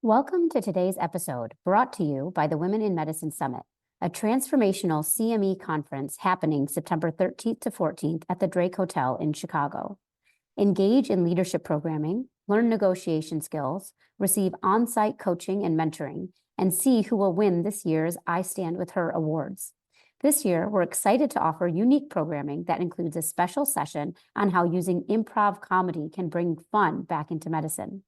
Welcome to today's episode, brought to you by the Women in Medicine Summit, a transformational CME conference happening September 13th to 14th at the Drake Hotel in Chicago. Engage in leadership programming, learn negotiation skills, receive on-site coaching and mentoring, and see who will win this year's I Stand With Her awards. This year, we're excited to offer unique programming that includes a special session on how using improv comedy can bring fun back into medicine.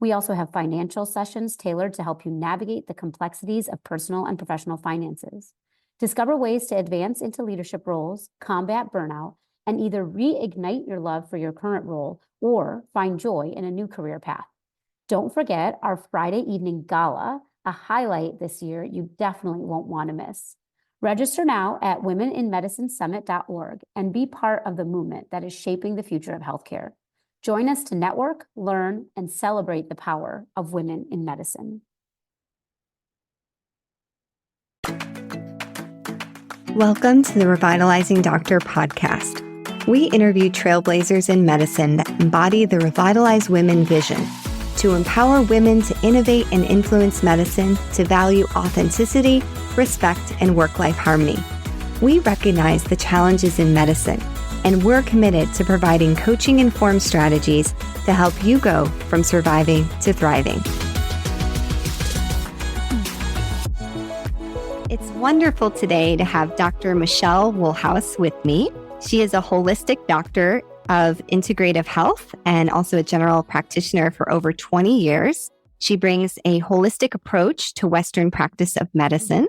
We also have financial sessions tailored to help you navigate the complexities of personal and professional finances. Discover ways to advance into leadership roles, combat burnout, and either reignite your love for your current role or find joy in a new career path. Don't forget our Friday evening gala, a highlight this year you definitely won't want to miss. Register now at womeninmedicinesummit.org and be part of the movement that is shaping the future of healthcare. Join us to network, learn, and celebrate the power of women in medicine. Welcome to the Revitalizing Doctor podcast. We interview trailblazers in medicine that embody the Revitalize Women vision to empower women to innovate and influence medicine, to value authenticity, respect, and work-life harmony. We recognize the challenges in medicine, and we're committed to providing coaching-informed strategies to help you go from surviving to thriving. It's wonderful today to have Dr. Michelle Woolhouse with me. She is a holistic doctor of integrative health and also a general practitioner for over 20 years. She brings a holistic approach to Western practice of medicine.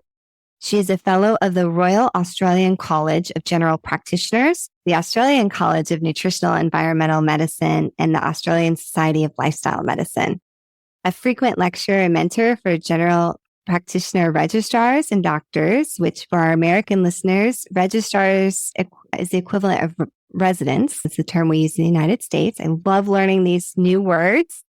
She is a fellow of the Royal Australian College of General Practitioners, the Australian College of Nutritional Environmental Medicine, and the Australian Society of Lifestyle Medicine. A frequent lecturer and mentor for general practitioner registrars and doctors, which for our American listeners, registrars is the equivalent of residents. It's the term we use in the United States. I love learning these new words.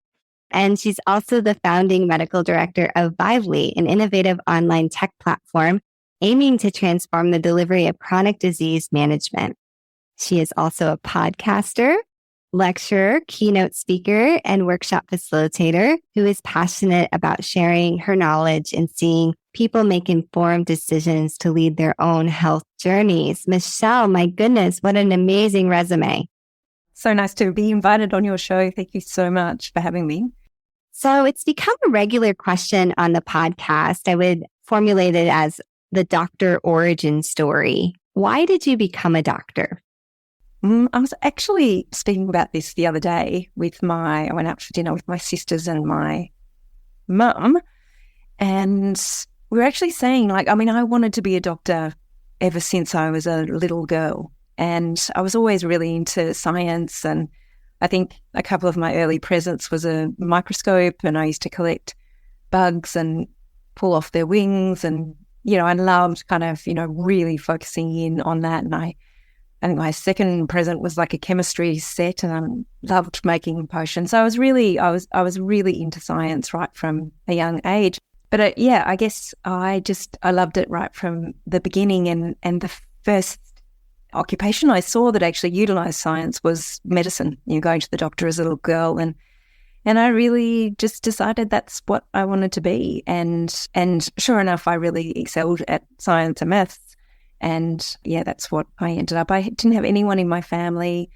And she's also the founding medical director of Vively, an innovative online tech platform aiming to transform the delivery of chronic disease management. She is also a podcaster, lecturer, keynote speaker, and workshop facilitator who is passionate about sharing her knowledge and seeing people make informed decisions to lead their own health journeys. Michelle, my goodness, what an amazing resume. So nice to be invited on your show. Thank you so much for having me. So it's become a regular question on the podcast. I would formulate it as the doctor origin story. Why did you become a doctor? I was actually speaking about this the other day I went out for dinner with my sisters and my mum, and we were actually saying, I wanted to be a doctor ever since I was a little girl, and I was always really into science, and I think a couple of my early presents was a microscope, and I used to collect bugs and pull off their wings, and, I loved really focusing in on that, and I think my second present was like a chemistry set, and I loved making potions. So I was really into science right from a young age. But I guess I loved it right from the beginning. And the first occupation I saw that actually utilized science was medicine. Going to the doctor as a little girl, and I really just decided that's what I wanted to be. And sure enough, I really excelled at science and maths. And that's what I ended up. I didn't have anyone in my family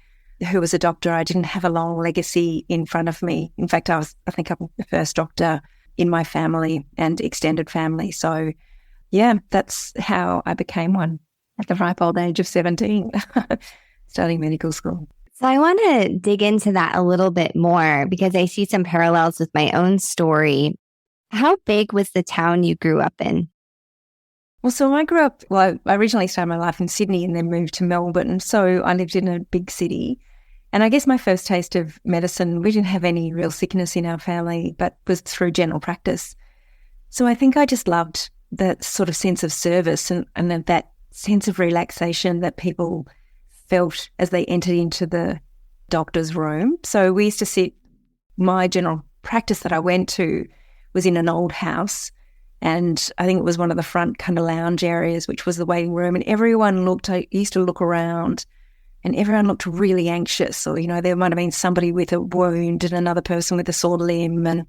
who was a doctor. I didn't have a long legacy in front of me. In fact, I think I'm the first doctor in my family and extended family. So that's how I became one at the ripe old age of 17, starting medical school. So I want to dig into that a little bit more because I see some parallels with my own story. How big was the town you grew up in? Well, so I originally started my life in Sydney and then moved to Melbourne. So I lived in a big city. And I guess my first taste of medicine, we didn't have any real sickness in our family, but was through general practice. So I think I just loved that sort of sense of service and that sense of relaxation that people felt as they entered into the doctor's room. So we used to sit, my general practice that I went to was in an old house. And I think it was one of the front kind of lounge areas, which was the waiting room. And I used to look around and everyone looked really anxious. Or, there might have been somebody with a wound and another person with a sore limb. And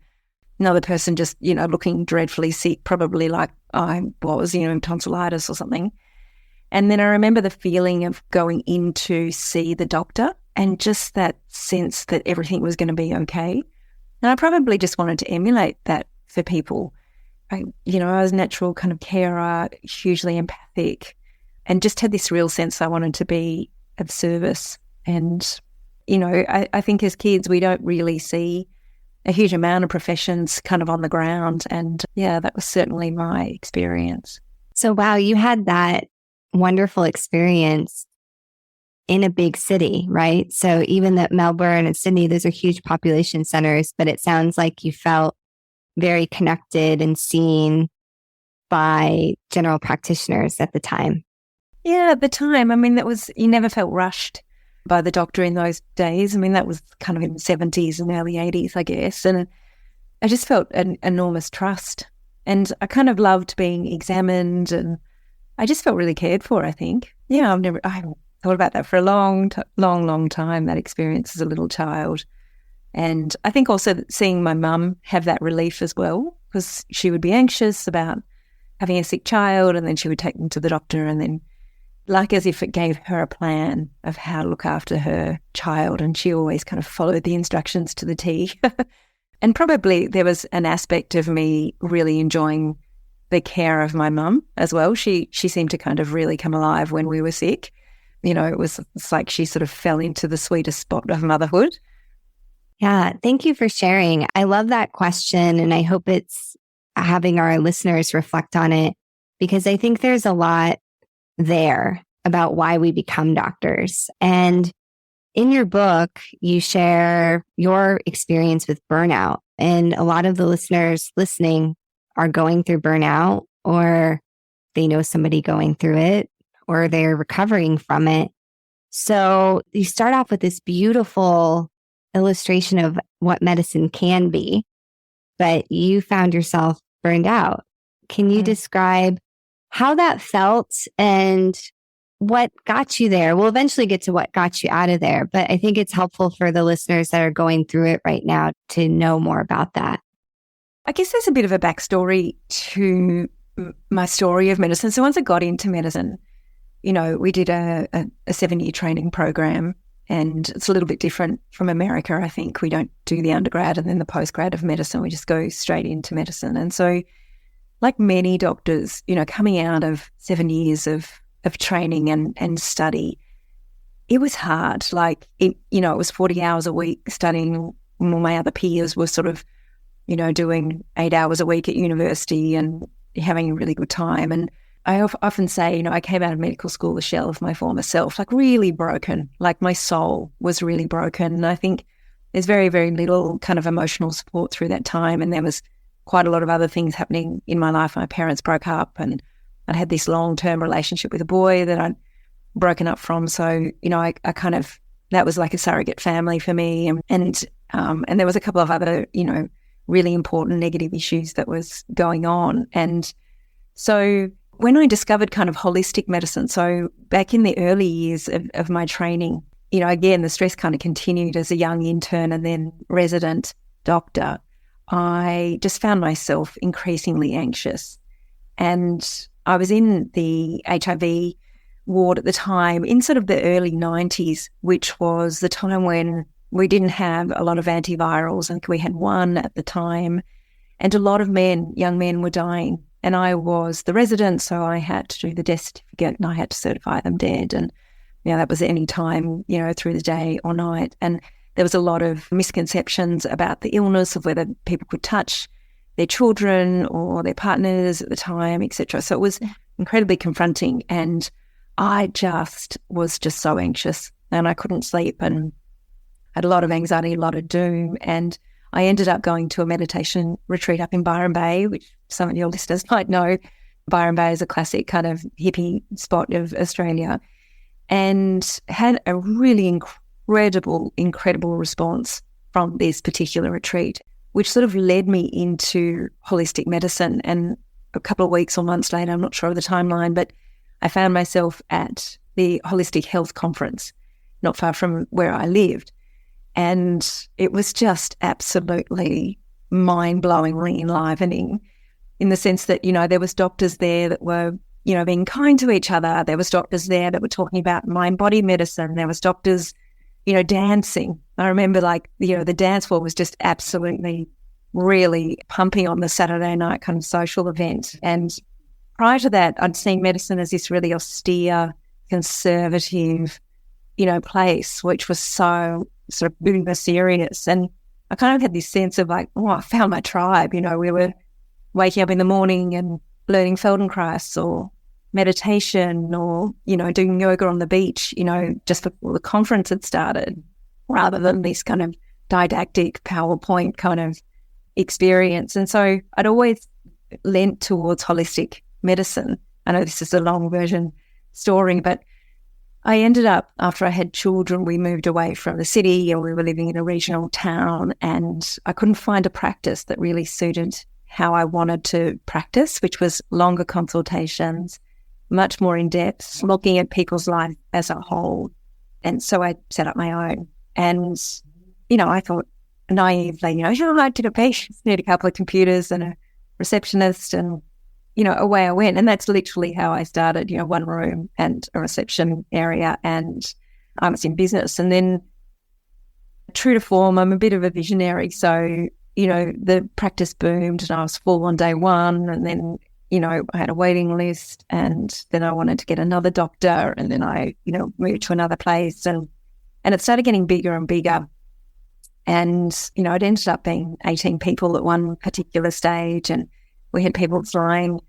another person just, looking dreadfully sick, probably like I was, tonsillitis or something. And then I remember the feeling of going in to see the doctor and just that sense that everything was going to be okay. And I probably just wanted to emulate that for people. I was a natural kind of carer, hugely empathic, and just had this real sense I wanted to be of service. And, I think as kids, we don't really see a huge amount of professions kind of on the ground. And yeah, that was certainly my experience. So, wow, you had that wonderful experience in a big city, right? So even that Melbourne and Sydney, those are huge population centers, but it sounds like you felt very connected and seen by general practitioners at the time. Yeah, at the time, you never felt rushed by the doctor in those days. That was kind of in the 70s and early 80s, I guess. And I just felt an enormous trust. And I kind of loved being examined, and I just felt really cared for, I think. Yeah, I thought about that for a long time, that experience as a little child. And I think also seeing my mum have that relief as well, because she would be anxious about having a sick child, and then she would take them to the doctor, and then like as if it gave her a plan of how to look after her child, and she always kind of followed the instructions to the T. And probably there was an aspect of me really enjoying the care of my mum as well. She seemed to kind of really come alive when we were sick. It's like she sort of fell into the sweetest spot of motherhood. Yeah, thank you for sharing. I love that question, and I hope it's having our listeners reflect on it, because I think there's a lot there about why we become doctors. And in your book, you share your experience with burnout, and a lot of the listeners listening are going through burnout, or they know somebody going through it, or they're recovering from it. So you start off with this beautiful illustration of what medicine can be, but you found yourself burned out. Can you describe how that felt and what got you there? We'll eventually get to what got you out of there, but I think it's helpful for the listeners that are going through it right now to know more about that. I guess there's a bit of a backstory to my story of medicine. So once I got into medicine, we did a 7-year training program, and it's a little bit different from America. I think we don't do the undergrad and then the postgrad of medicine. We just go straight into medicine. And so like many doctors, coming out of 7 years of training and study, it was hard. It was 40 hours a week studying. All my other peers were sort of, doing 8 hours a week at university and having a really good time. And I often say, I came out of medical school a shell of my former self, like really broken, like my soul was really broken. And I think there's very, very little kind of emotional support through that time. And there was quite a lot of other things happening in my life. My parents broke up, and I'd had this long-term relationship with a boy that I'd broken up from. So, I kind of, that was like a surrogate family for me. And there was a couple of other, really important negative issues that was going on. And so when I discovered kind of holistic medicine, so back in the early years of my training, again, the stress kind of continued as a young intern and then resident doctor. I just found myself increasingly anxious. And I was in the HIV ward at the time in sort of the early 90s, which was the time when we didn't have a lot of antivirals, and we had one at the time. And a lot of young men were dying. And I was the resident, so I had to do the death certificate and I had to certify them dead. And, that was any time, through the day or night. And there was a lot of misconceptions about the illness, of whether people could touch their children or their partners at the time, etc. So it was incredibly confronting. And I was just so anxious, and I couldn't sleep, and had a lot of anxiety, a lot of doom. And I ended up going to a meditation retreat up in Byron Bay, which some of your listeners might know. Byron Bay is a classic kind of hippie spot of Australia, and had a really incredible response from this particular retreat, which sort of led me into holistic medicine. And a couple of weeks or months later, I'm not sure of the timeline, but I found myself at the Holistic Health Conference, not far from where I lived. And it was just absolutely mind-blowingly enlivening, in the sense that, there was doctors there that were, being kind to each other. There was doctors there that were talking about mind-body medicine. There was doctors, dancing. I remember the dance floor was just absolutely really pumping on the Saturday night kind of social event. And prior to that, I'd seen medicine as this really austere, conservative, place, which was so sort of uber serious. And I kind of had this sense of I found my tribe. We were waking up in the morning and learning Feldenkrais or meditation or, doing yoga on the beach, just before the conference had started, rather than this kind of didactic PowerPoint kind of experience. And so I'd always lent towards holistic medicine. I know this is a long version story, but I ended up, after I had children, we moved away from the city and we were living in a regional town, and I couldn't find a practice that really suited how I wanted to practice, which was longer consultations, much more in depth, looking at people's life as a whole. And so I set up my own. And, I thought naively, I did a patient, need a couple of computers and a receptionist, and, away I went. And that's literally how I started, one room and a reception area, and I was in business. And then, true to form, I'm a bit of a visionary. So, the practice boomed and I was full on day one, and then, I had a waiting list, and then I wanted to get another doctor, and then I, moved to another place, and it started getting bigger and bigger. And, it ended up being 18 people at one particular stage, and we had people flying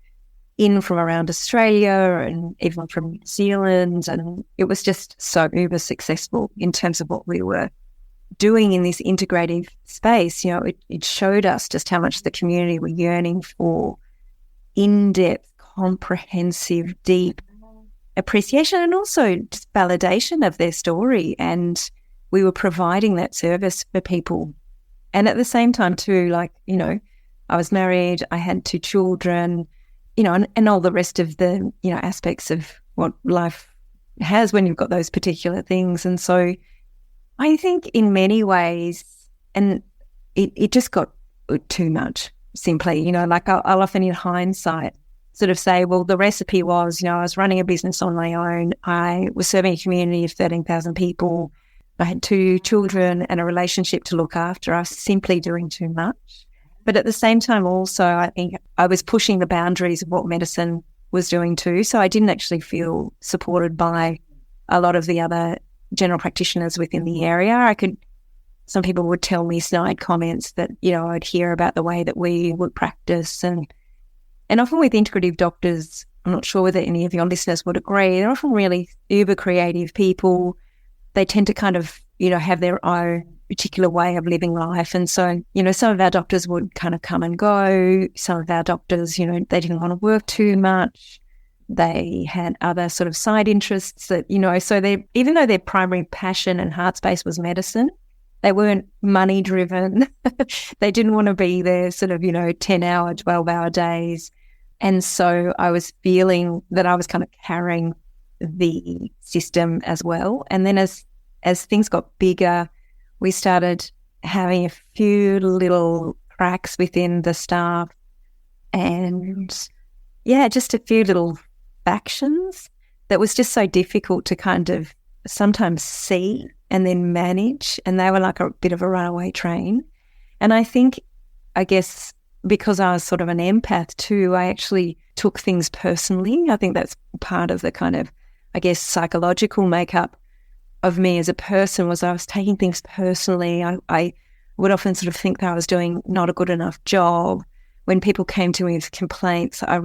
in from around Australia and even from New Zealand, and it was just so uber successful in terms of what we were doing in this integrative space. It showed us just how much the community were yearning for in-depth, comprehensive, deep appreciation, and also just validation of their story. And we were providing that service for people. And at the same time too, I was married, I had 2 children, and all the rest of the, aspects of what life has when you've got those particular things. And so I think in many ways, and it just got too much, simply, I'll often in hindsight sort of say, well, the recipe was, I was running a business on my own. I was serving a community of 13,000 people. I had 2 children and a relationship to look after. I was simply doing too much. But at the same time also, I think I was pushing the boundaries of what medicine was doing too. So I didn't actually feel supported by a lot of the other general practitioners within the area. Some people would tell me snide comments that, I'd hear about the way that we would practice. And often with integrative doctors, I'm not sure whether any of your listeners would agree, they're often really uber creative people. They tend to kind of, have their own particular way of living life. And so, some of our doctors would kind of come and go. Some of our doctors, they didn't want to work too much. They had other sort of side interests that, so even though their primary passion and heart space was medicine, they weren't money driven. They didn't want to be there sort of, 10-hour, 12-hour days. And so I was feeling that I was kind of carrying the system as well. And then as things got bigger, we started having a few little cracks within the staff, and just a few little factions that was just so difficult to kind of sometimes see and then manage. And they were like a bit of a runaway train. And I guess because I was sort of an empath too, I actually took things personally. I think that's part of the kind of, psychological makeup of me as a person, was I was taking things personally. I would often sort of think that I was doing not a good enough job. When people came to me with complaints, I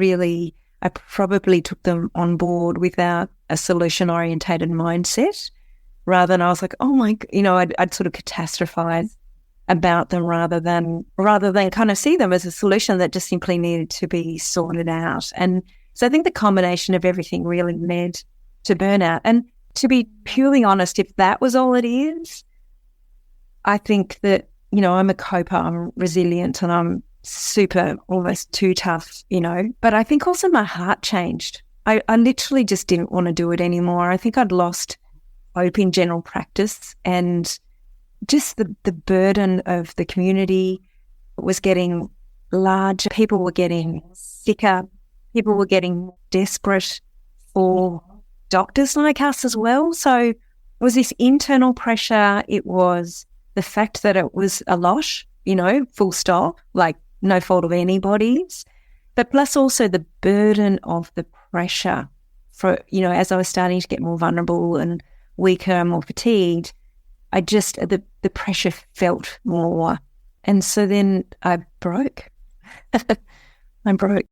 probably took them on board without a solution-orientated mindset, rather than I was like, oh my, I'd sort of catastrophize about them rather than kind of see them as a solution that just simply needed to be sorted out. And so I think the combination of everything really led to burnout. And to be purely honest, if that was all it is, I think that, I'm a coper, I'm resilient, and I'm super, almost too tough, But I think also my heart changed. I literally just didn't want to do it anymore. I think I'd lost hope in general practice, and just the burden of the community was getting larger. People were getting sicker. People were getting desperate for doctors like us as well. So it was this internal pressure. It was the fact that it was a lot, full stop, like no fault of anybody's. But plus also the burden of the pressure for, as I was starting to get more vulnerable and weaker, more fatigued, the pressure felt more. And so then I broke. I broke.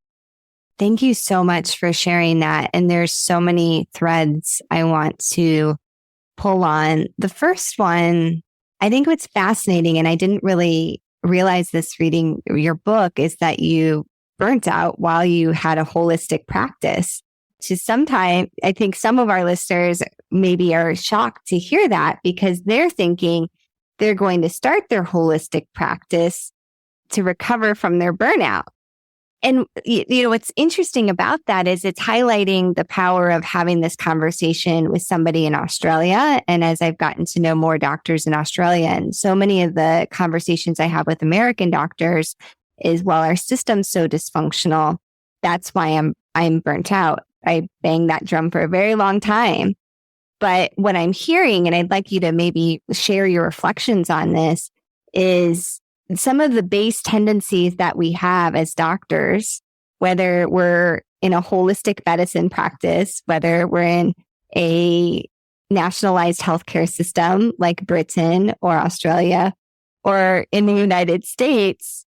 Thank you so much for sharing that. And there's so many threads I want to pull on. The first one, I think what's fascinating, and I didn't really realize this reading your book, is that you burnt out while you had a holistic practice. Which is sometimes, I think some of our listeners maybe are shocked to hear that because they're thinking they're going to start their holistic practice to recover from their burnout. And, what's interesting about that is it's highlighting the power of having this conversation with somebody in Australia. And as I've gotten to know more doctors in Australia, and so many of the conversations I have with American doctors is, well, our system's so dysfunctional. That's why I'm burnt out. I banged that drum for a very long time. But what I'm hearing, and I'd like you to maybe share your reflections on this, is some of the base tendencies that we have as doctors, whether we're in a holistic medicine practice, whether we're in a nationalized healthcare system like Britain or Australia, or in the United States,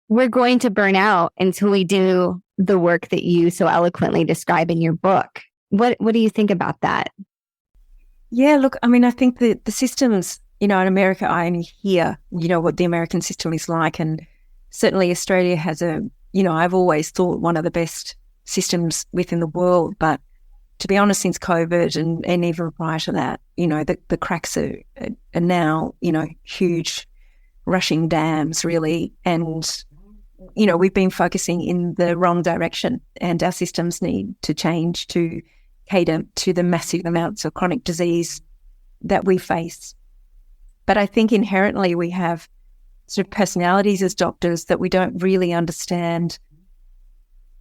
we're going to burn out until we do the work that you so eloquently describe in your book. What do you think about that? Yeah, look, I think the systems, in America, I only hear, what the American system is like. And certainly Australia has I've always thought one of the best systems within the world. But to be honest, since COVID and even prior to that, the cracks are now, huge rushing dams, really. And, we've been focusing in the wrong direction, and our systems need to change to cater to the massive amounts of chronic disease that we face. But I think inherently we have sort of personalities as doctors that we don't really understand,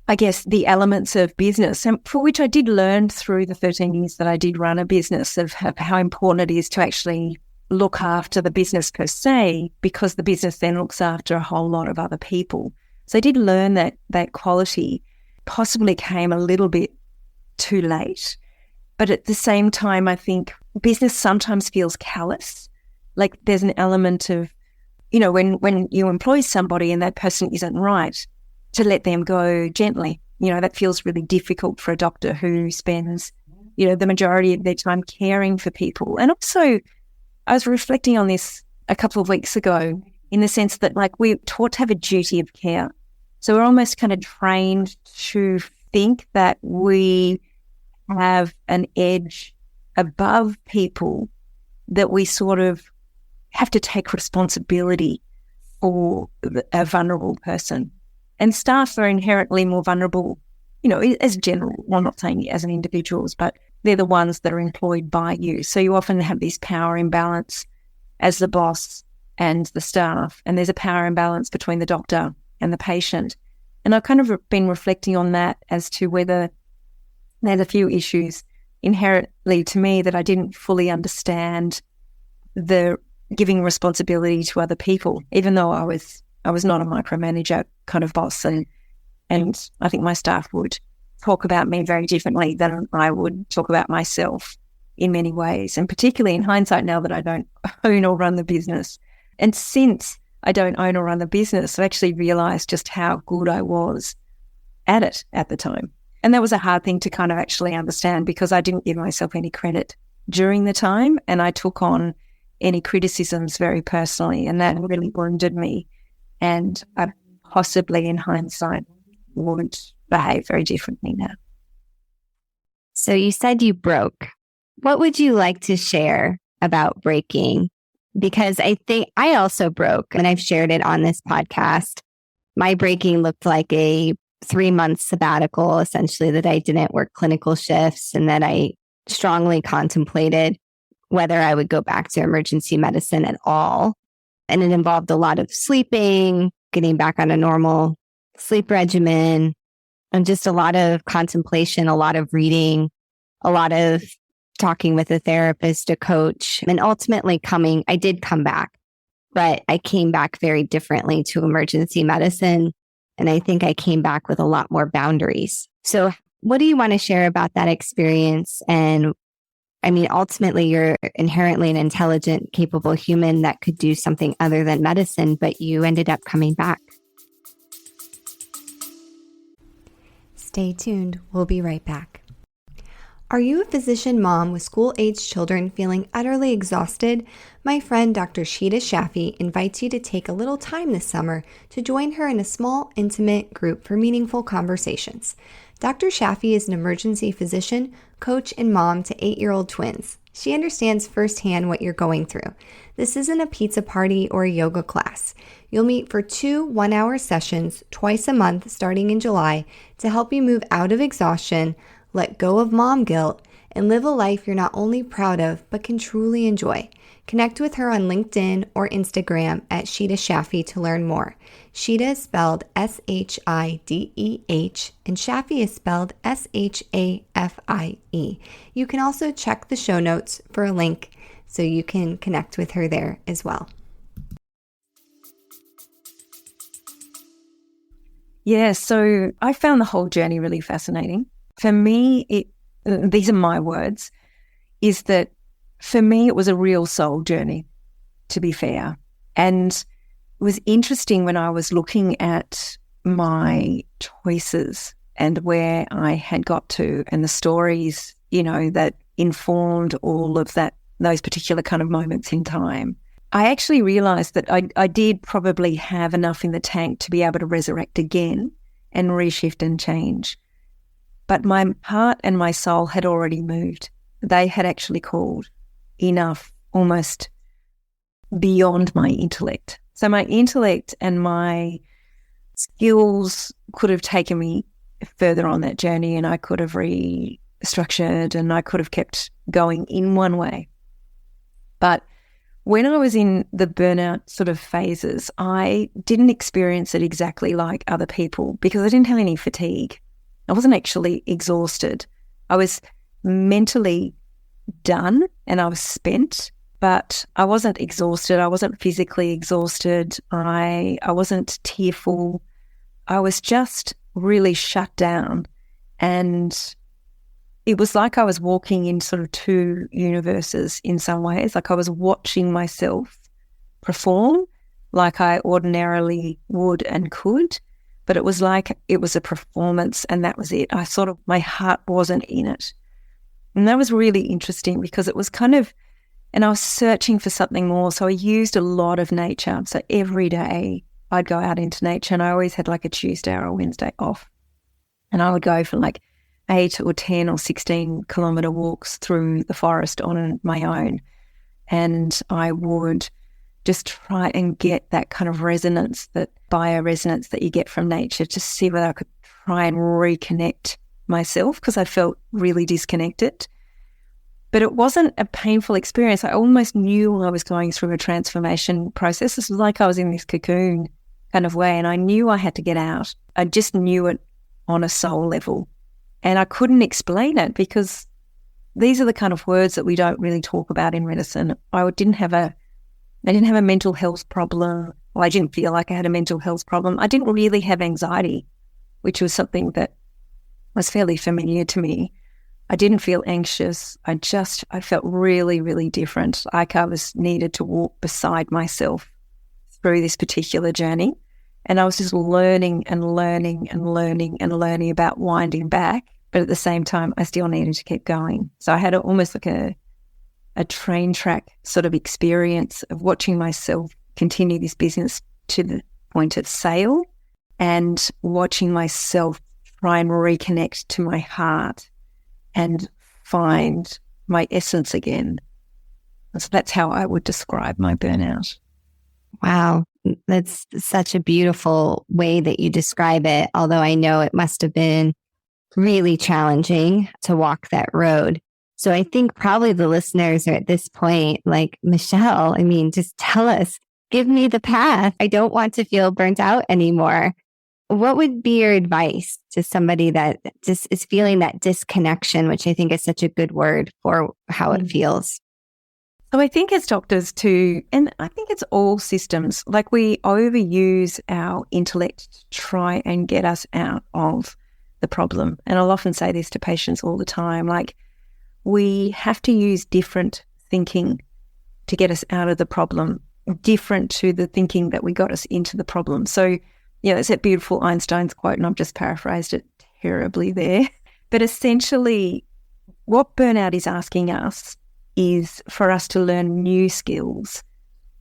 I guess, the elements of business, and for which I did learn through the 13 years that I did run a business of how important it is to actually look after the business per se, because the business then looks after a whole lot of other people. So I did learn that quality possibly came a little bit too late. But at the same time, I think business sometimes feels callous. Like there's an element of, when you employ somebody and that person isn't right, to let them go gently. That feels really difficult for a doctor who spends, the majority of their time caring for people. And also, I was reflecting on this a couple of weeks ago in the sense that, like, we're taught to have a duty of care. So we're almost kind of trained to think that we have an edge above people, that we sort of have to take responsibility for a vulnerable person. And staff are inherently more vulnerable, as general, well, I'm not saying as an individuals, but they're the ones that are employed by you. So you often have this power imbalance as the boss and the staff, and there's a power imbalance between the doctor and the patient. And I've kind of been reflecting on that as to whether there's a few issues inherently to me that I didn't fully understand the giving responsibility to other people, even though I was not a micromanager kind of boss, and I think my staff would talk about me very differently than I would talk about myself in many ways, and particularly in hindsight now that I don't own or run the business. And since I don't own or run the business, I actually realised just how good I was at it at the time. And that was a hard thing to kind of actually understand, because I didn't give myself any credit during the time, and I took on any criticisms very personally, and that really wounded me. And I possibly, in hindsight, would behave very differently now. So you said you broke. What would you like to share about breaking? Because I think I also broke, and I've shared it on this podcast. My breaking looked like a 3-month sabbatical, essentially, that I didn't work clinical shifts, and that I strongly contemplated whether I would go back to emergency medicine at all. And it involved a lot of sleeping, getting back on a normal sleep regimen, and just a lot of contemplation, a lot of reading, a lot of talking with a therapist, a coach, and ultimately I did come back, but I came back very differently to emergency medicine. And I think I came back with a lot more boundaries. So what do you want to share about that experience? And I mean, ultimately, you're inherently an intelligent, capable human that could do something other than medicine, but you ended up coming back. Stay tuned. We'll be right back. Are you a physician mom with school-aged children feeling utterly exhausted? My friend Dr. Sheeta Shaffi invites you to take a little time this summer to join her in a small, intimate group for meaningful conversations. Dr. Shaffi is an emergency physician, coach, and mom to 8-year-old twins. She understands firsthand what you're going through. This isn't a pizza party or a yoga class. You'll meet for 2 one-hour sessions twice a month starting in July to help you move out of exhaustion, let go of mom guilt, and live a life you're not only proud of, but can truly enjoy. Connect with her on LinkedIn or Instagram at Sheeta Shaffi to learn more. Sheeta is spelled Shideh, and Shaffi is spelled Shafie. You can also check the show notes for a link so you can connect with her there as well. Yeah, so I found the whole journey really fascinating. For me, these are my words, is that for me, it was a real soul journey, to be fair. And it was interesting when I was looking at my choices and where I had got to and the stories, that informed all of those particular kind of moments in time. I actually realized that I did probably have enough in the tank to be able to resurrect again and reshift and change. But my heart and my soul had already moved. They had actually called enough, almost beyond my intellect. So my intellect and my skills could have taken me further on that journey, and I could have restructured and I could have kept going in one way. But when I was in the burnout sort of phases, I didn't experience it exactly like other people because I didn't have any fatigue. I wasn't actually exhausted. I was mentally done and I was spent, but I wasn't exhausted. I wasn't physically exhausted. I wasn't tearful. I was just really shut down. And it was like I was walking in sort of 2 universes in some ways. Like I was watching myself perform like I ordinarily would and could, but it was like it was a performance and that was it. My heart wasn't in it. And that was really interesting because it was and I was searching for something more. So I used a lot of nature. So every day I'd go out into nature, and I always had like a Tuesday or a Wednesday off. And I would go for like 8 or 10 or 16 kilometre walks through the forest on my own. And I would just try and get that kind of resonance, that bioresonance that you get from nature, to see whether I could try and reconnect myself because I felt really disconnected. But it wasn't a painful experience. I almost knew I was going through a transformation process. This was like I was in this cocoon kind of way, and I knew I had to get out. I just knew it on a soul level. And I couldn't explain it because these are the kind of words that we don't really talk about in medicine. I didn't have a mental health problem. Well, I didn't feel like I had a mental health problem. I didn't really have anxiety, which was something that was fairly familiar to me. I didn't feel anxious. I felt really, really different. Like I was needed to walk beside myself through this particular journey. And I was just learning and learning and learning and learning about winding back. But at the same time, I still needed to keep going. So I had almost like a train track sort of experience of watching myself continue this business to the point of sale and watching myself try and reconnect to my heart and find my essence again. So that's how I would describe my burnout. Wow. That's such a beautiful way that you describe it, although I know it must have been really challenging to walk that road. So I think probably the listeners are at this point like, Michelle, just tell us, give me the path. I don't want to feel burnt out anymore. What would be your advice to somebody that just is feeling that disconnection, which I think is such a good word for how it feels? So I think as doctors too, and I think it's all systems, like we overuse our intellect to try and get us out of the problem. And I'll often say this to patients all the time, like we have to use different thinking to get us out of the problem, different to the thinking that we got us into the problem. So, it's that beautiful Einstein's quote, and I've just paraphrased it terribly there. But essentially, what burnout is asking us is for us to learn new skills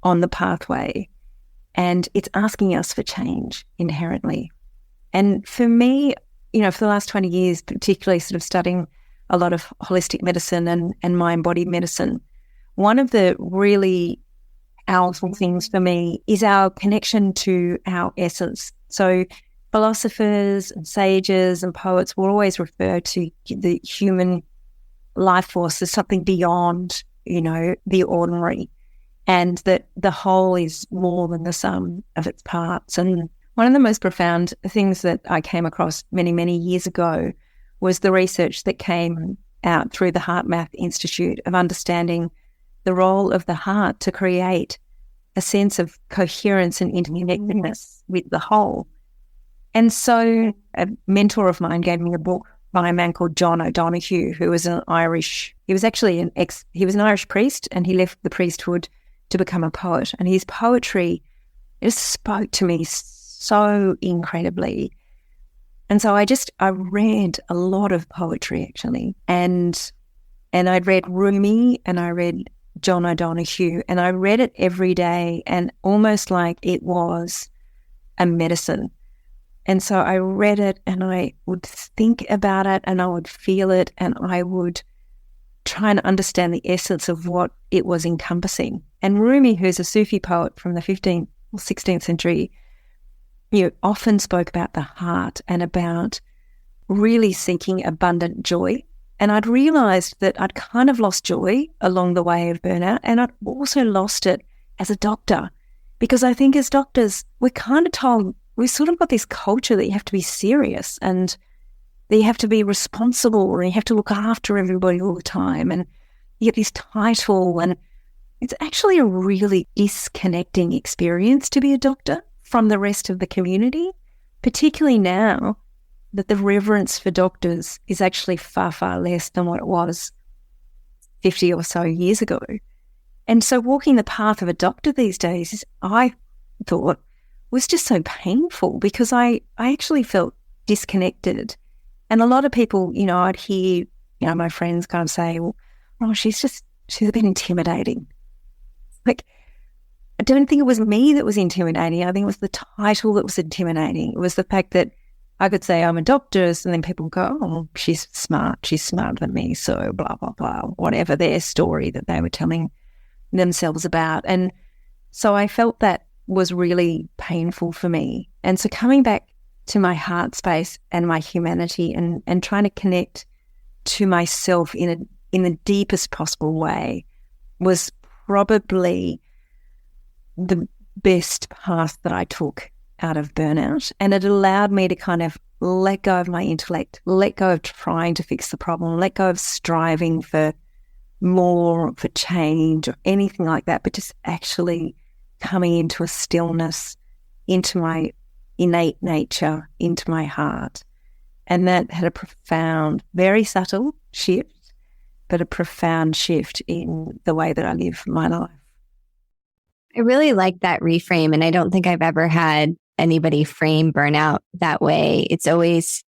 on the pathway. And it's asking us for change inherently. And for me, for the last 20 years, particularly sort of studying a lot of holistic medicine and mind-body medicine, one of the really powerful things for me is our connection to our essence. So philosophers and sages and poets will always refer to the human life force as something beyond, the ordinary, and that the whole is more than the sum of its parts. And one of the most profound things that I came across many, many years ago was the research that came out through the HeartMath Institute of understanding the role of the heart to create a sense of coherence and interconnectedness with the whole. And so a mentor of mine gave me a book by a man called John O'Donoghue, who was he was an Irish priest, and he left the priesthood to become a poet. And his poetry just spoke to me so incredibly. And so I read a lot of poetry actually. And I'd read Rumi and I read John O'Donoghue, and I read it every day and almost like it was a medicine. And so I read it and I would think about it and I would feel it and I would try and understand the essence of what it was encompassing. And Rumi, who's a Sufi poet from the 15th or 16th century, often spoke about the heart and about really seeking abundant joy. And I'd realised that I'd kind of lost joy along the way of burnout, and I'd also lost it as a doctor, because I think as doctors, we're kind of told, we've sort of got this culture that you have to be serious and that you have to be responsible and you have to look after everybody all the time, and you get this title, and it's actually a really disconnecting experience to be a doctor from the rest of the community, particularly now that the reverence for doctors is actually far, far less than what it was 50 or so years ago. And so walking the path of a doctor these days, I thought, was just so painful, because I actually felt disconnected. And a lot of people, I'd hear, my friends kind of say, well, oh, she's a bit intimidating. Like, I don't think it was me that was intimidating. I think it was the title that was intimidating. It was the fact that I could say I'm a doctor, and then people go, oh, she's smart. She's smarter than me. So blah, blah, blah, whatever their story that they were telling themselves about. And so I felt that was really painful for me. And so coming back to my heart space and my humanity and trying to connect to myself in the deepest possible way was probably the best path that I took out of burnout. And it allowed me to kind of let go of my intellect, let go of trying to fix the problem, let go of striving for more, for change or anything like that, but just actually coming into a stillness, into my innate nature, into my heart. And that had a profound, very subtle shift, but a profound shift in the way that I live my life. I really like that reframe. And I don't think I've ever had anybody frame burnout that way. It's always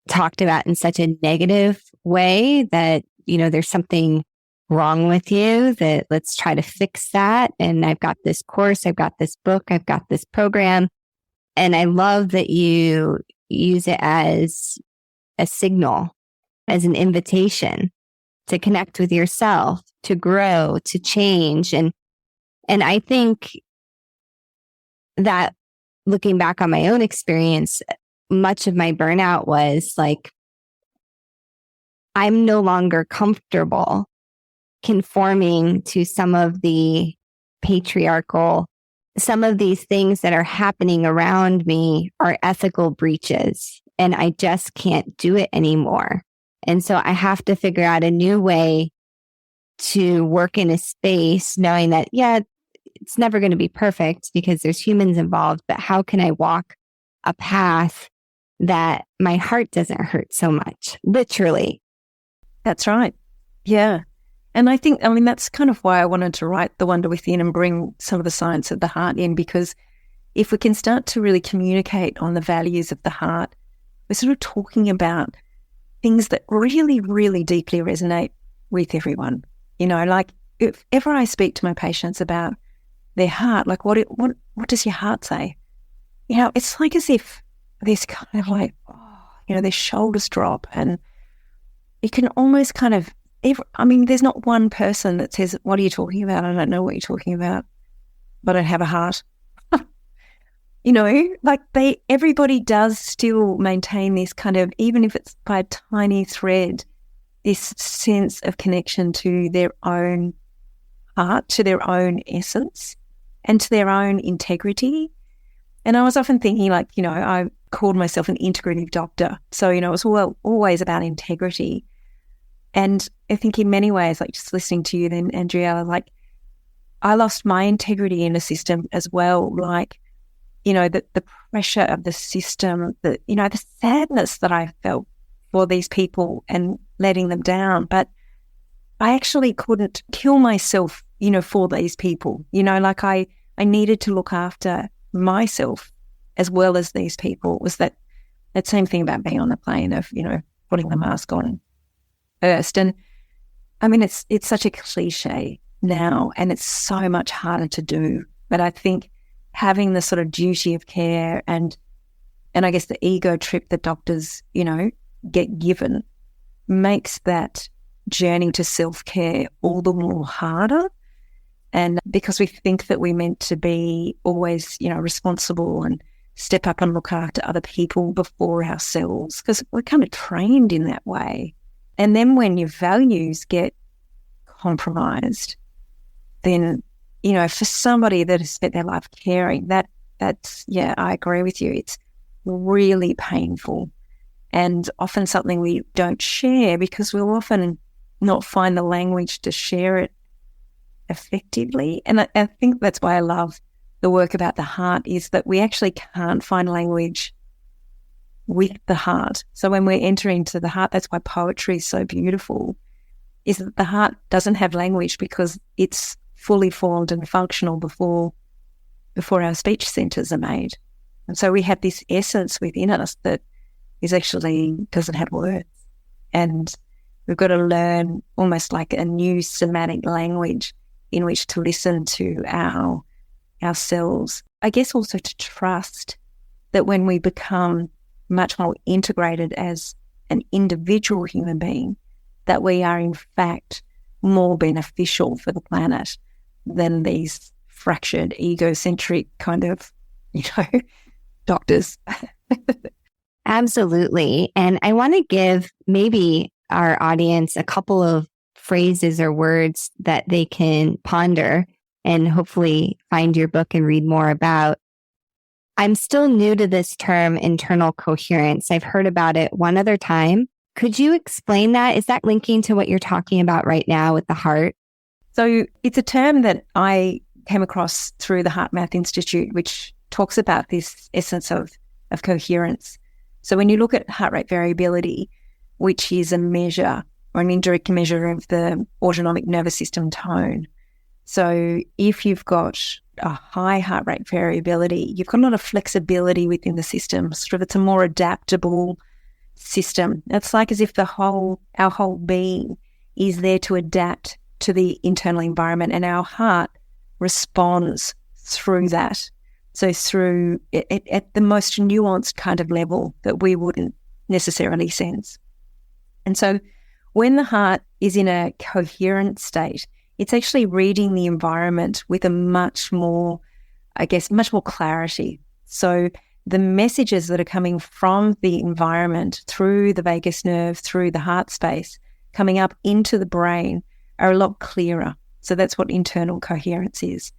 talked about in such a negative way that, there's something wrong with you, that let's try to fix that. And I've got this course, I've got this book, I've got this program. And I love that you use it as a signal, as an invitation to connect with yourself, to grow, to change. And I think that looking back on my own experience, much of my burnout was like, I'm no longer comfortable conforming to some of the patriarchal some of these things that are happening around me are ethical breaches and I just can't do it anymore. And so I have to figure out a new way to work in a space knowing that, yeah, it's never going to be perfect because there's humans involved, but how can I walk a path that my heart doesn't hurt so much? Literally. That's right. Yeah. And I mean, that's kind of why I wanted to write The Wonder Within and bring some of the science of the heart in, because if we can start to really communicate on the values of the heart, we're sort of talking about things that really, really deeply resonate with everyone. You know, like if ever I speak to my patients about their heart, like what does your heart say? You know, it's like as if there's kind of like, their shoulders drop, and you can almost kind of, there's not one person that says, what are you talking about? I don't know what you're talking about, but I don't have a heart. Like everybody does still maintain this kind of, even if it's by a tiny thread, this sense of connection to their own heart, to their own essence, and to their own integrity. And I was often thinking, like, I called myself an integrative doctor. So, it was always about integrity. And I think in many ways, like just listening to you then, Andrea, like I lost my integrity in a system as well. Like, the pressure of the system, the sadness that I felt for these people and letting them down. But I actually couldn't kill myself, for these people. Like I needed to look after myself as well as these people. It was that same thing about being on the plane of, putting the mask on first. And I mean, it's such a cliche now, and it's so much harder to do. But I think having the sort of duty of care and I guess the ego trip that doctors, get given makes that journey to self-care all the more harder. And because we think that we're meant to be always, responsible and step up and look after other people before ourselves, because we're kind of trained in that way. And then when your values get compromised, then, for somebody that has spent their life caring, that's, I agree with you. It's really painful and often something we don't share because we'll often not find the language to share it effectively. And I think that's why I love the work about the heart, is that we actually can't find language with the heart. So when we're entering to the heart, that's why poetry is so beautiful, is that the heart doesn't have language because it's fully formed and functional before our speech centers are made. And so we have this essence within us that is actually doesn't have words. And we've got to learn almost like a new somatic language in which to listen to ourselves. I guess also to trust that when we become much more integrated as an individual human being, that we are in fact more beneficial for the planet than these fractured, egocentric kind of, doctors. Absolutely. And I want to give maybe our audience a couple of phrases or words that they can ponder and hopefully find your book and read more about. I'm still new to this term, internal coherence. I've heard about it one other time. Could you explain that? Is that linking to what you're talking about right now with the heart? So it's a term that I came across through the Heart Math Institute, which talks about this essence of coherence. So when you look at heart rate variability, which is a measure or an indirect measure of the autonomic nervous system tone. So if you've got a high heart rate variability, you've got a lot of flexibility within the system. Sort of it's a more adaptable system. It's like as if our whole being is there to adapt to the internal environment, and our heart responds through that. So through it at the most nuanced kind of level that we wouldn't necessarily sense. And so when the heart is in a coherent state, it's actually reading the environment with a much more clarity. So the messages that are coming from the environment through the vagus nerve, through the heart space, coming up into the brain are a lot clearer. So that's what internal coherence is.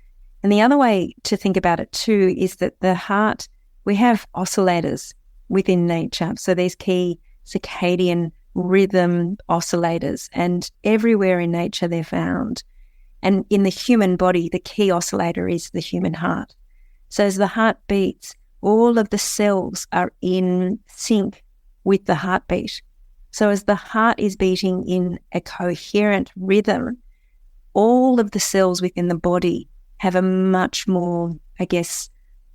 And the other way to think about it too is that the heart, we have oscillators within nature. So there's key circadian rhythm oscillators, and everywhere in nature they're found. And in the human body, the key oscillator is the human heart. So as the heart beats, all of the cells are in sync with the heartbeat. So as the heart is beating in a coherent rhythm, all of the cells within the body have a much more, I guess,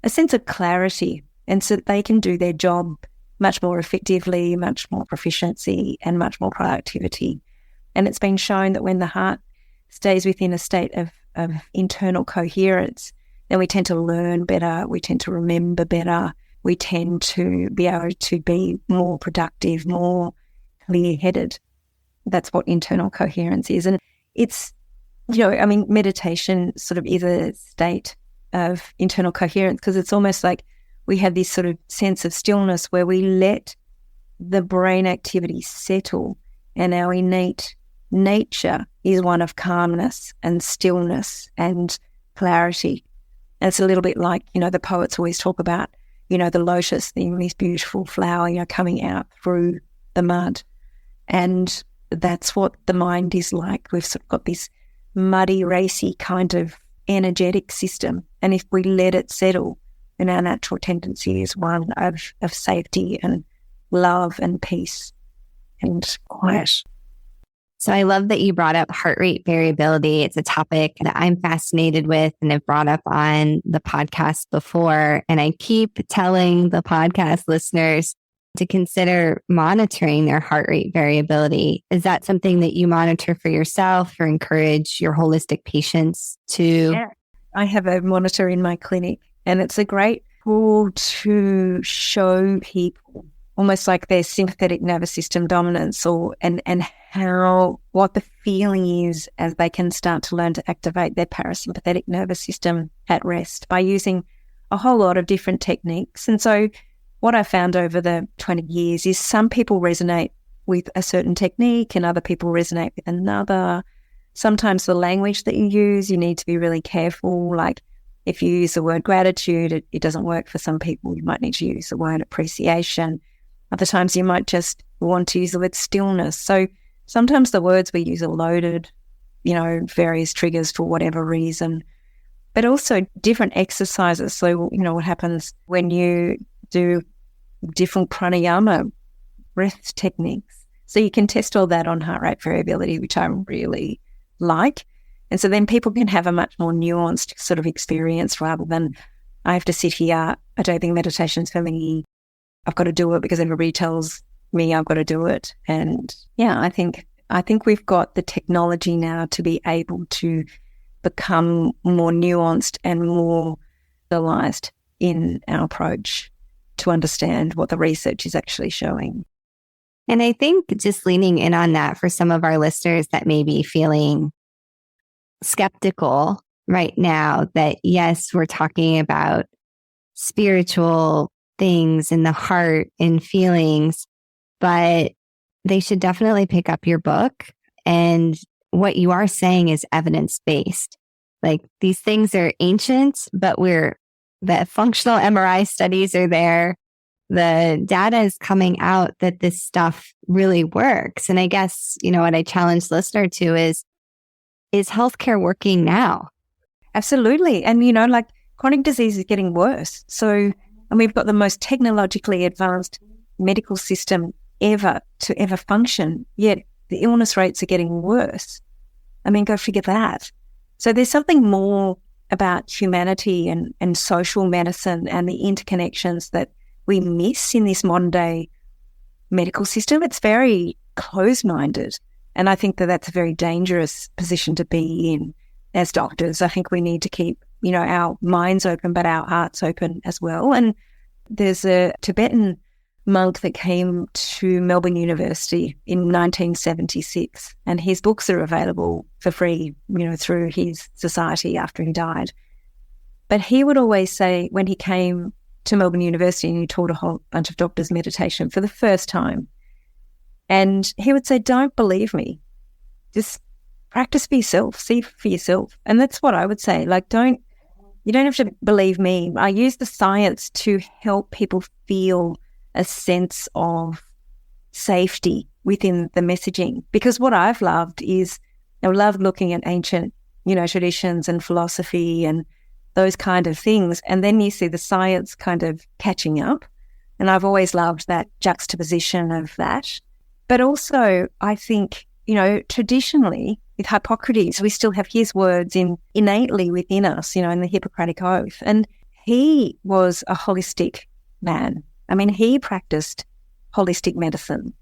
a sense of clarity, and so that they can do their job much more effectively, much more proficiency, and much more productivity. And it's been shown that when the heart stays within a state of internal coherence, then we tend to learn better, we tend to remember better, we tend to be able to be more productive, more clear-headed. That's what internal coherence is. And it's, meditation sort of is a state of internal coherence, because it's almost like we have this sort of sense of stillness where we let the brain activity settle, and our innate nature is one of calmness and stillness and clarity. And it's a little bit like, the poets always talk about, the lotus, this beautiful flower, coming out through the mud. And that's what the mind is like. We've sort of got this muddy, racy kind of energetic system. And if we let it settle, then our natural tendency is one of safety and love and peace and quiet. So I love that you brought up heart rate variability. It's a topic that I'm fascinated with and have brought up on the podcast before. And I keep telling the podcast listeners to consider monitoring their heart rate variability. Is that something that you monitor for yourself or encourage your holistic patients to? Yeah. I have a monitor in my clinic, and it's a great tool to show people almost like their sympathetic nervous system dominance, and what the feeling is as they can start to learn to activate their parasympathetic nervous system at rest by using a whole lot of different techniques. And so what I found over the 20 years is some people resonate with a certain technique and other people resonate with another. Sometimes the language that you use, you need to be really careful. Like if you use the word gratitude, it doesn't work for some people. You might need to use the word appreciation. Other times you might just want to use the word stillness. So sometimes the words we use are loaded, various triggers for whatever reason, but also different exercises. So, what happens when you do different pranayama breath techniques. So you can test all that on heart rate variability, which I really like. And so then people can have a much more nuanced sort of experience rather than I have to sit here, I don't think meditation's for me. I've got to do it because everybody tells me I've got to do it. And yeah, I think we've got the technology now to be able to become more nuanced and more realized in our approach to understand what the research is actually showing. And I think just leaning in on that for some of our listeners that may be feeling skeptical right now that yes, we're talking about spiritual things in the heart and feelings, but they should definitely pick up your book. And what you are saying is evidence-based. Like these things are ancient, but the functional MRI studies are there. The data is coming out that this stuff really works. And I guess, what I challenge the listener to is healthcare working now? Absolutely. And, like chronic disease is getting worse. So, and we've got the most technologically advanced medical system ever to ever function, yet the illness rates are getting worse. I mean, go figure that. So there's something more about humanity and social medicine and the interconnections that we miss in this modern day medical system. It's very closed-minded. And I think that that's a very dangerous position to be in as doctors. I think we need to keep, our minds open, but our hearts open as well. And there's a Tibetan monk that came to Melbourne University in 1976, and his books are available for free, through his society after he died. But he would always say when he came to Melbourne University and he taught a whole bunch of doctors meditation for the first time, and he would say, don't believe me, just practice for yourself, see for yourself. And that's what I would say, like, don't you don't have to believe me. I use the science to help people feel a sense of safety within the messaging. Because what I've loved is, I love looking at ancient, traditions and philosophy and those kind of things. And then you see the science kind of catching up. And I've always loved that juxtaposition of that. But also, I think, traditionally with Hippocrates, we still have his words innately within us, in the Hippocratic Oath. And he was a holistic man. I mean, he practiced holistic medicine.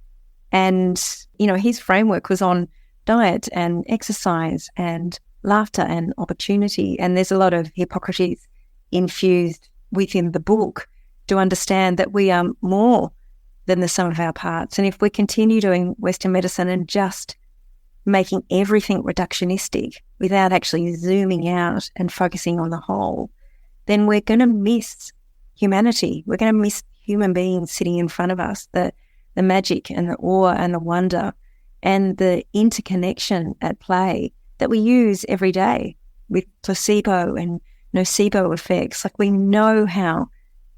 And, his framework was on diet and exercise and laughter and opportunity. And there's a lot of Hippocrates infused within the book to understand that we are more than the sum of our parts. And if we continue doing Western medicine and just making everything reductionistic without actually zooming out and focusing on the whole, then we're going to miss humanity. We're going to miss human beings sitting in front of us, the magic and the awe and the wonder and the interconnection at play that we use every day with placebo and nocebo effects. Like, we know how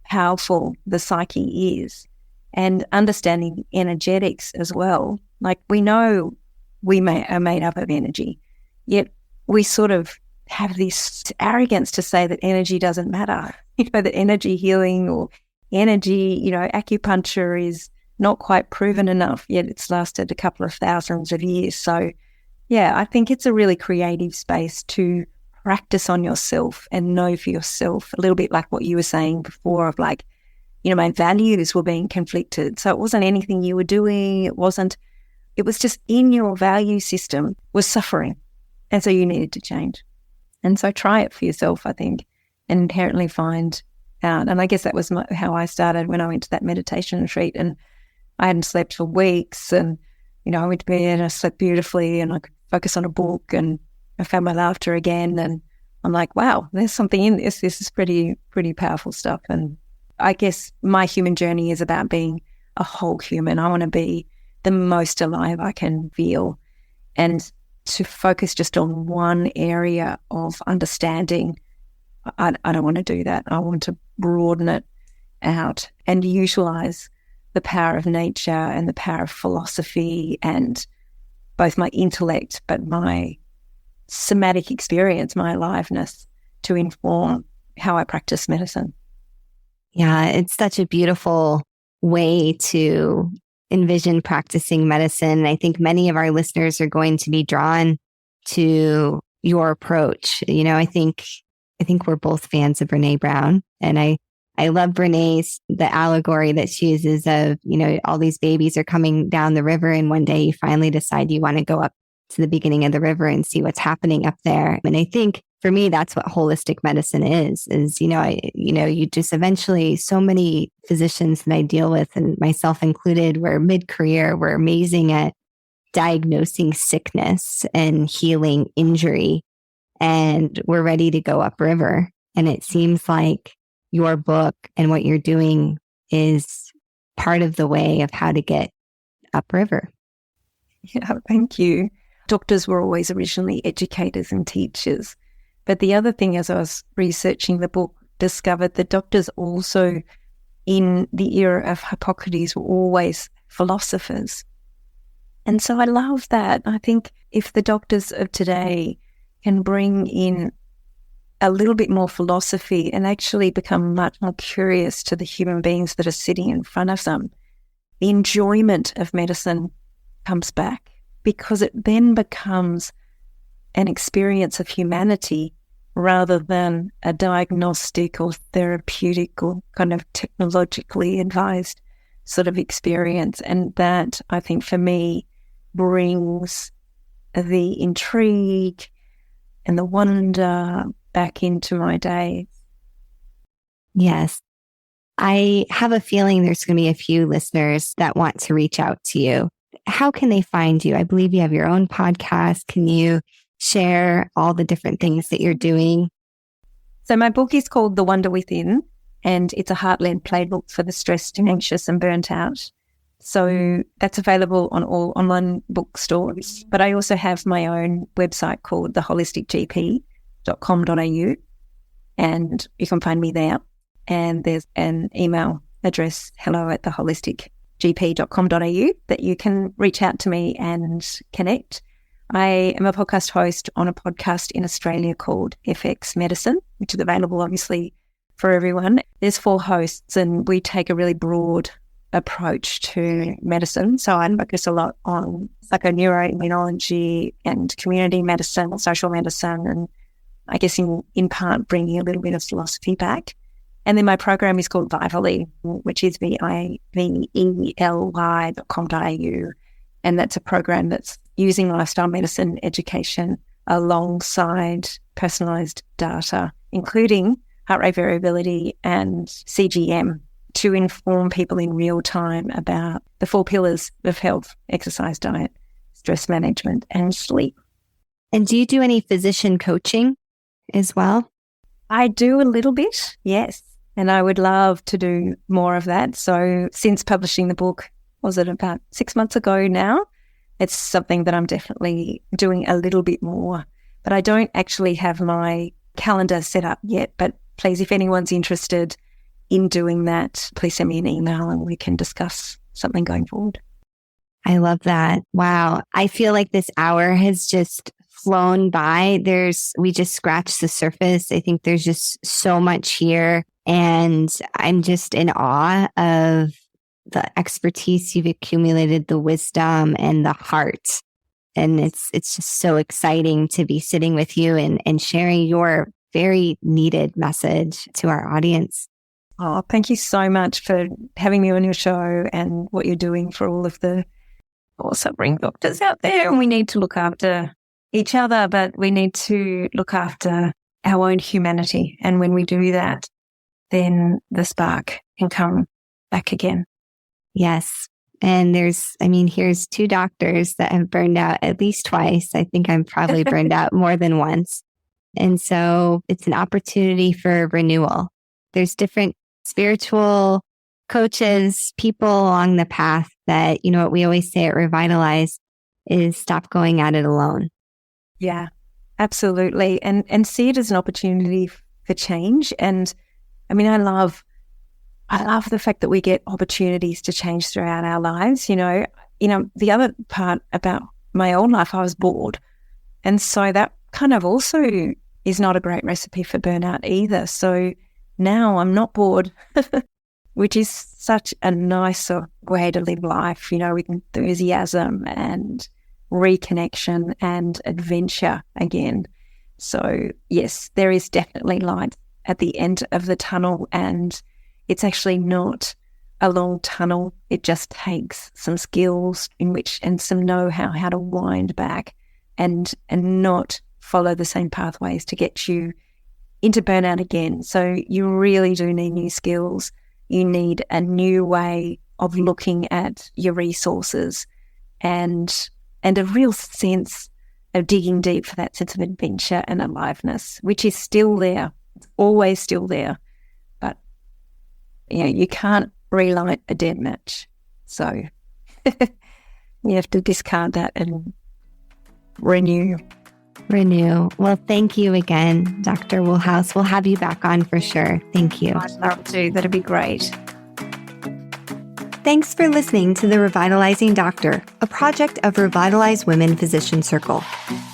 powerful the psyche is, and understanding energetics as well. Like, we know we are made up of energy, yet we sort of have this arrogance to say that energy doesn't matter, that energy healing or energy, acupuncture is not quite proven enough, yet it's lasted a couple of thousands of years. So, yeah, I think it's a really creative space to practice on yourself and know for yourself, a little bit like what you were saying before of like, my values were being conflicted. So it wasn't anything you were doing. It was just in your value system was suffering. And so you needed to change. And so try it for yourself, I think, and inherently find out. And I guess that was how I started when I went to that meditation retreat, and I hadn't slept for weeks, and, I went to bed and I slept beautifully and I could focus on a book, and I found my laughter again. And I'm like, wow, there's something in this. This is pretty powerful stuff. And I guess my human journey is about being a whole human. I want to be the most alive I can feel, and to focus just on one area of understanding, I don't want to do that. I want to broaden it out and utilize the power of nature and the power of philosophy and both my intellect but my somatic experience, my aliveness, to inform how I practice medicine. Yeah, it's such a beautiful way to envision practicing medicine. I think many of our listeners are going to be drawn to your approach. I think we're both fans of Brené Brown, and I love Brené's, the allegory that she uses of, all these babies are coming down the river, and one day you finally decide you want to go up to the beginning of the river and see what's happening up there. And I think for me, that's what holistic medicine is, you just eventually, so many physicians that I deal with, and myself included, we're mid-career, we're amazing at diagnosing sickness and healing injury, and we're ready to go upriver. And it seems like your book and what you're doing is part of the way of how to get upriver. Yeah, thank you. Doctors were always originally educators and teachers. But the other thing, as I was researching the book, discovered that doctors also, in the era of Hippocrates, were always philosophers. And so I love that. I think if the doctors of today can bring in a little bit more philosophy and actually become much more curious to the human beings that are sitting in front of them, the enjoyment of medicine comes back, because it then becomes an experience of humanity rather than a diagnostic or therapeutic or kind of technologically advised sort of experience. And that, I think, for me, brings the intrigue and the wonder back into my day. Yes. I have a feeling there's going to be a few listeners that want to reach out to you. How can they find you? I believe you have your own podcast. Can you share all the different things that you're doing? So my book is called The Wonder Within, and it's a heart-led playbook for the stressed, anxious and burnt out. So that's available on all online bookstores. But I also have my own website called theholisticgp.com.au. and you can find me there. And there's an email address, hello@theholisticgp.com.au, that you can reach out to me and connect. I am a podcast host on a podcast in Australia called FX Medicine, which is available obviously for everyone. There's 4 hosts and we take a really broad approach to medicine. So I focus a lot on psychoneuroimmunology and community medicine, social medicine, and I guess in part bringing a little bit of philosophy back. And then my program is called Vitally, which is VIVELY.com.au. And that's a program that's using lifestyle medicine education alongside personalized data, including heart rate variability and CGM, to inform people in real time about the 4 pillars of health: exercise, diet, stress management, and sleep. And do you do any physician coaching as well? I do a little bit, yes. And I would love to do more of that. So since publishing the book, was it about 6 months ago now? It's something that I'm definitely doing a little bit more. But I don't actually have my calendar set up yet. But please, if anyone's interested in doing that, please send me an email and we can discuss something going forward. I love that. Wow. I feel like this hour has just flown by. We just scratched the surface. I think there's just so much here. And I'm just in awe of the expertise you've accumulated, the wisdom and the heart. And it's just so exciting to be sitting with you and sharing your very needed message to our audience. Oh, thank you so much for having me on your show and what you're doing for all of the suffering doctors out there. And we need to look after each other, but we need to look after our own humanity. And when we do that, then the spark can come back again. Yes. And here's 2 doctors that have burned out at least twice. I think I'm probably burned out more than once. And so it's an opportunity for renewal. There's different spiritual coaches, people along the path that, what we always say at Revitalize is stop going at it alone. Yeah, absolutely. And see it as an opportunity for change. And I love the fact that we get opportunities to change throughout our lives. The other part about my own life, I was bored. And so that kind of also is not a great recipe for burnout either. So now I'm not bored, which is such a nicer way to live life, with enthusiasm and reconnection and adventure again. So yes, there is definitely light at the end of the tunnel, and it's actually not a long tunnel. It just takes some skills and some know-how how to wind back and not follow the same pathways to get you into burnout again. So you really do need new skills. You need a new way of looking at your resources and a real sense of digging deep for that sense of adventure and aliveness, which is still there. It's always still there. But you can't relight a dead match. So you have to discard that and renew. Well, thank you again, Dr. Woolhouse. We'll have you back on for sure. Thank you. I'd love to. That'd be great. Thanks for listening to The Revitalizing Doctor, a project of Revitalize Women Physician Circle.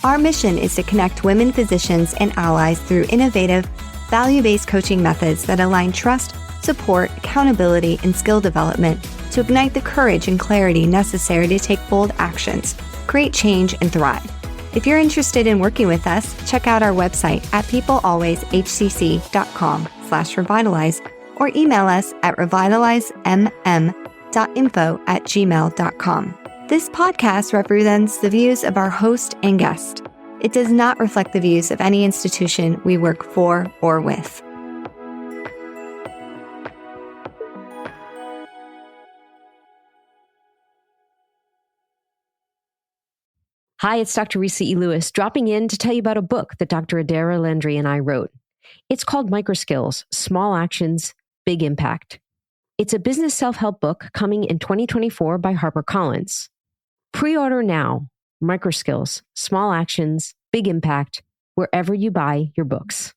Our mission is to connect women physicians and allies through innovative, value-based coaching methods that align trust, support, accountability, and skill development to ignite the courage and clarity necessary to take bold actions, create change, and thrive. If you're interested in working with us, check out our website at peoplealwayshcc.com/revitalize or email us at revitalizemmm.info@gmail.com. This podcast represents the views of our host and guest. It does not reflect the views of any institution we work for or with. Hi, it's Dr. Risa E. Lewis, dropping in to tell you about a book that Dr. Adara Landry and I wrote. It's called Microskills, Small Actions, Big Impact. It's a business self-help book coming in 2024 by HarperCollins. Pre-order now. Microskills, Small Actions, Big Impact, wherever you buy your books.